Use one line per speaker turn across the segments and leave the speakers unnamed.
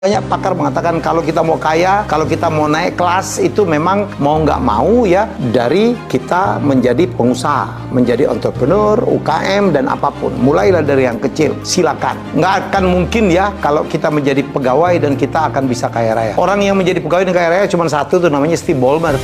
Banyak pakar mengatakan kalau kita mau kaya, kalau kita mau naik kelas itu memang mau nggak mau ya dari kita menjadi pengusaha, menjadi entrepreneur, UKM dan apapun. Mulailah dari yang kecil, silakan. Nggak akan mungkin ya kalau kita menjadi pegawai dan kita akan bisa kaya raya. Orang yang menjadi pegawai dan kaya raya cuma satu tuh, namanya Steve Ballmer.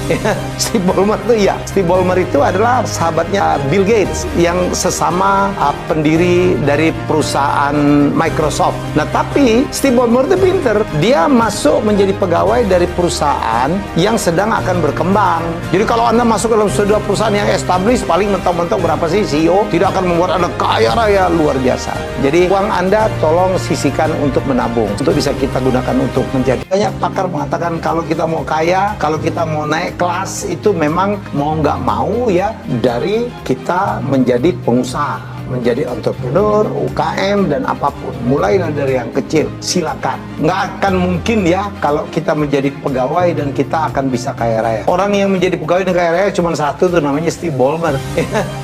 Steve Ballmer tuh ya, Steve Ballmer itu adalah sahabatnya Bill Gates yang sesama pendiri dari perusahaan Microsoft. Nah tapi Steve Ballmer itu pinter. Dia masuk menjadi pegawai dari perusahaan yang sedang akan berkembang. Jadi kalau Anda masuk dalam sebuah perusahaan yang established, paling mentok-mentok berapa sih CEO, tidak akan membuat Anda kaya raya luar biasa. Jadi uang Anda tolong sisihkan untuk menabung, untuk bisa kita gunakan untuk menjadi. Banyak pakar mengatakan kalau kita mau kaya, kalau kita mau naik kelas itu memang mau nggak mau ya dari kita menjadi pengusaha, menjadi entrepreneur, UKM dan apapun. Mulailah dari yang kecil, silakan. Nggak akan mungkin ya kalau kita menjadi pegawai dan kita akan bisa kaya raya. Orang yang menjadi pegawai dan kaya raya cuma satu tuh, namanya Steve Ballmer.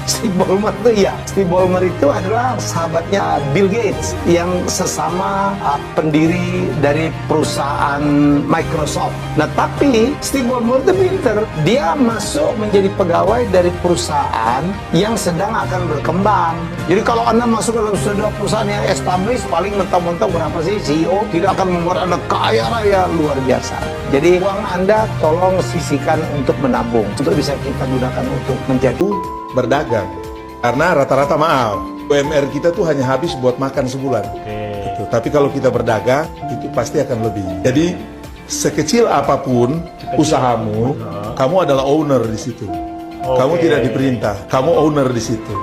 Steve Ballmer tuh ya, Steve Ballmer itu adalah sahabatnya Bill Gates yang sesama pendiri dari perusahaan Microsoft. Nah tapi Steve Ballmer itu pinter. Dia masuk menjadi pegawai dari perusahaan yang sedang akan berkembang. Jadi kalau Anda masuk dalam sebuah perusahaan yang established, paling mentok-mentok berapa sih CEO, tidak akan membuat Anda kaya raya luar biasa. Jadi uang Anda tolong sisihkan untuk menabung, untuk bisa kita gunakan untuk menjadi
berdagang. Karena rata-rata maaf, UMR kita tuh hanya habis buat makan sebulan. Gitu. Tapi kalau kita berdagang, itu pasti akan lebih. Jadi sekecil apapun usahamu, kamu adalah owner di situ. Kamu tidak diperintah, kamu owner di situ.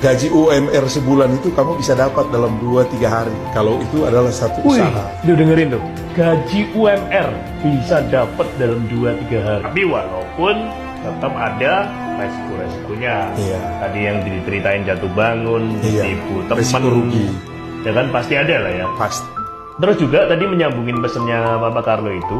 Gaji UMR sebulan itu kamu bisa dapat dalam 2-3 hari. Kalau itu adalah satu usaha.
Lu dengerin tuh, gaji UMR bisa dapat dalam 2-3 hari. Tapi walaupun tetap ada resiko-resikonya.
Iya.
Tadi yang diceritain jatuh bangun, tipu
Resiko
teman,
rugi.
ya kan pasti ada lah ya.
Pasti.
Terus juga tadi menyambungin pesannya Bapak Carlo itu,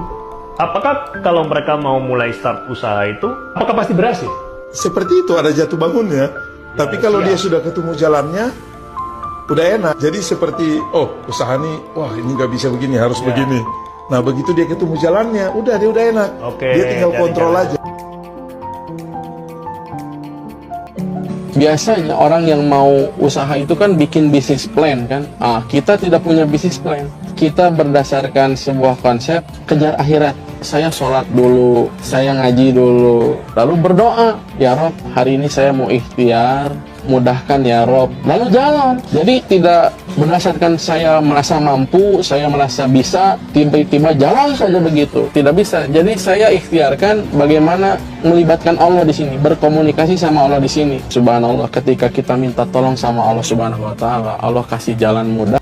apakah kalau mereka mau mulai start usaha itu, apakah pasti berhasil?
Seperti itu, ada jatuh bangunnya. Tapi kalau dia sudah ketemu jalannya, udah enak. Jadi seperti, oh usaha nih, wah ini nggak bisa begini, harus begini. Nah begitu dia ketemu jalannya, udah dia udah enak. Dia tinggal kontrol aja.
Biasanya orang yang mau usaha itu kan bikin bisnis plan kan. Kita tidak punya bisnis plan. Kita berdasarkan sebuah konsep kejar akhirat. Saya sholat dulu, saya ngaji dulu, lalu berdoa, ya Rob, hari ini saya mau ikhtiar, mudahkan ya Rob, lalu jalan. Jadi tidak berdasarkan saya merasa mampu, saya merasa bisa, tiba-tiba jalan saja begitu, tidak bisa. Jadi saya ikhtiarkan bagaimana melibatkan Allah di sini, berkomunikasi sama Allah di sini. Subhanallah, ketika kita minta tolong sama Allah Subhanahu Wa Taala, Allah kasih jalan mudah.